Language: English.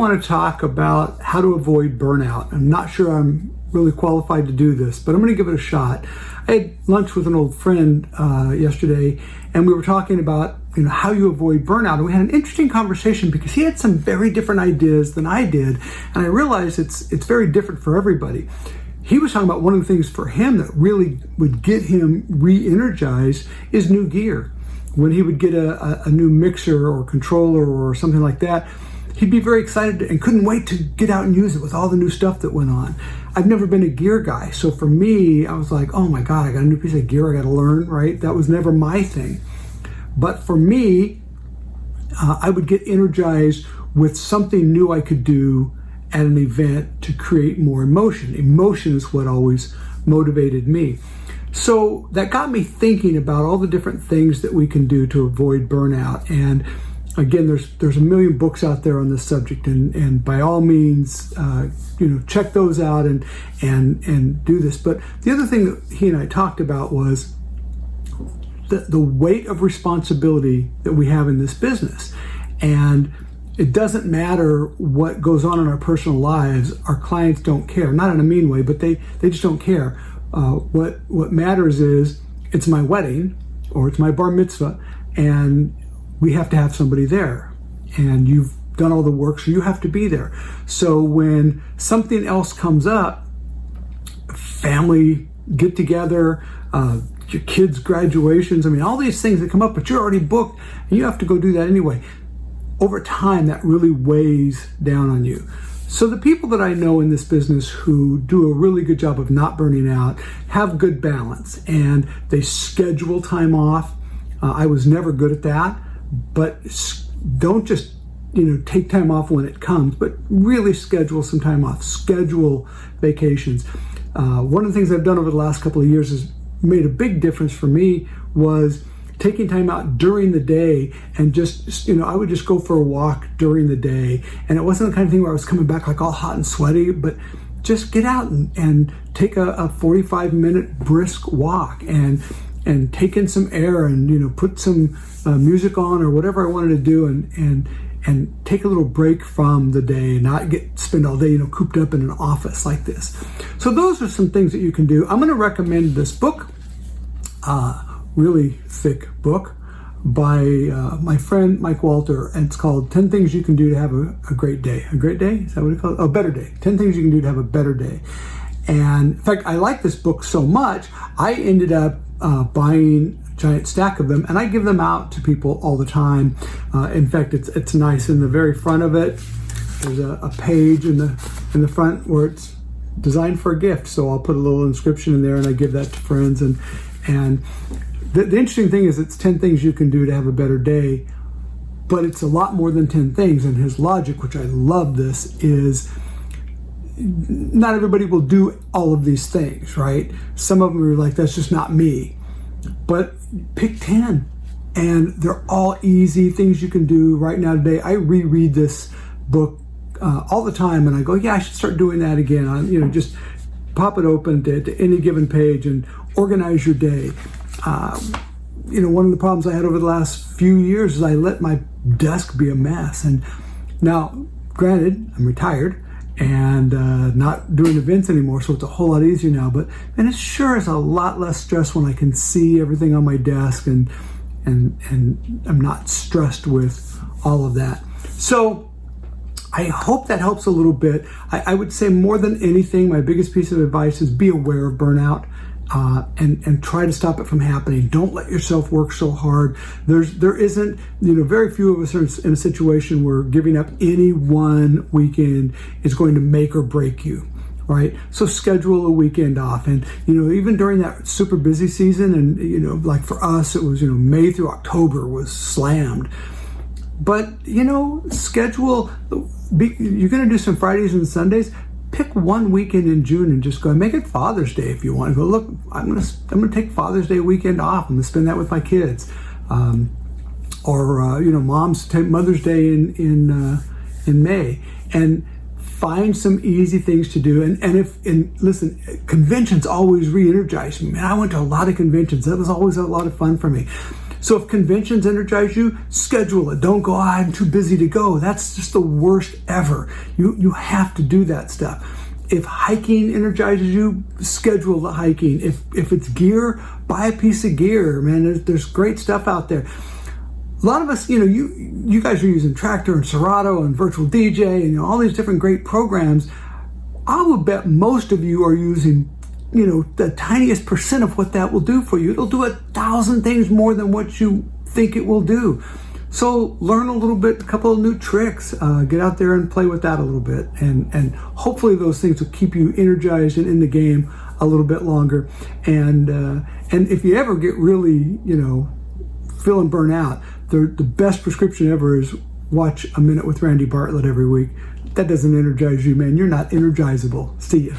want to talk about how to avoid burnout. I'm not sure I'm really qualified to do this, but I'm going to give it a shot. I had lunch with an old friend yesterday, and we were talking about how you avoid burnout. And we had an interesting conversation because he had some very different ideas than I did, and I realized it's very different for everybody. He was talking about one of the things for him that really would get him re-energized is new gear. When he would get a new mixer or controller or something like that, he'd be very excited and couldn't wait to get out and use it with all the new stuff that went on. I've never been a gear guy, so for me, I was like, oh my God, I got a new piece of gear I got to learn, right? That was never my thing. But for me, I would get energized with something new I could do at an event to create more emotion. Emotion is what always motivated me. So that got me thinking about all the different things that we can do to avoid burnout. And again, there's a million books out there on this subject, and by all means, check those out and do this. But the other thing that he and I talked about was the weight of responsibility that we have in this business. And it doesn't matter what goes on in our personal lives. Our clients don't care, not in a mean way, but they just don't care. What matters is it's my wedding or it's my bar mitzvah, and we have to have somebody there. And you've done all the work, so you have to be there. So when something else comes up, family get together, your kids' graduations, all these things that come up, but you're already booked and you have to go do that anyway. Over time, that really weighs down on you. So the people that I know in this business who do a really good job of not burning out have good balance, and they schedule time off. I was never good at that, but don't just take time off when it comes, but really schedule some time off, schedule vacations. One of the things I've done over the last couple of years has made a big difference for me was taking time out during the day and just, I would just go for a walk during the day. And it wasn't the kind of thing where I was coming back like all hot and sweaty, but just get out and take a 45-minute brisk walk and take in some air and, put some music on or whatever I wanted to do and take a little break from the day and not spend all day, cooped up in an office like this. So those are some things that you can do. I'm going to recommend this book, really thick book by my friend Mike Walter, and it's called 10 Things You Can Do to Have a Great Day. A great day? Is that what it calls? A better day. 10 Things You Can Do to Have a Better Day. And in fact, I like this book so much, I ended up buying a giant stack of them, and I give them out to people all the time. In fact, it's nice. In the very front of it, there's a page in the front where it's designed for a gift. So I'll put a little inscription in there, and I give that to friends. And the interesting thing is it's 10 things you can do to have a better day, but it's a lot more than 10 things. And his logic, which I love this, is not everybody will do all of these things, right? Some of them are like, that's just not me. But pick 10, and they're all easy things you can do right now today. I reread this book all the time, and I go, yeah, I should start doing that again. Just pop it open to any given page and organize your day. One of the problems I had over the last few years is I let my desk be a mess. And now, granted, I'm retired and not doing events anymore, so it's a whole lot easier now. But it sure is a lot less stress when I can see everything on my desk and I'm not stressed with all of that. So I hope that helps a little bit. I would say more than anything, my biggest piece of advice is be aware of burnout. And try to stop it from happening. Don't let yourself work so hard. There isn't, very few of us are in a situation where giving up any one weekend is going to make or break you, right? So schedule a weekend off. And, even during that super busy season, and, like for us, it was, May through October was slammed. But, schedule, you're going to do some Fridays and Sundays. Pick one weekend in June and just go. Make it Father's Day if you want. Go, look, I'm gonna take Father's Day weekend off. I'm gonna spend that with my kids. Moms take Mother's Day in May, and find some easy things to do. And listen, conventions always re-energize me. Man, I went to a lot of conventions. That was always a lot of fun for me. So if conventions energize you, schedule it. Don't go, I'm too busy to go. That's just the worst ever. You have to do that stuff. If hiking energizes you, schedule the hiking. If it's gear, buy a piece of gear, man. There's great stuff out there. A lot of us, you guys are using Tractor and Serato and Virtual DJ and all these different great programs. I would bet most of you are using, the tiniest percent of what that will do for you. It'll do 1,000 things more than what you think it will do. So learn a little bit, a couple of new tricks. Get out there and play with that a little bit, and hopefully those things will keep you energized and in the game a little bit longer. And if you ever get really, feeling burnt out, the best prescription ever is watch A Minute with Randy Bartlett every week. That doesn't energize you, man. You're not energizable. See ya.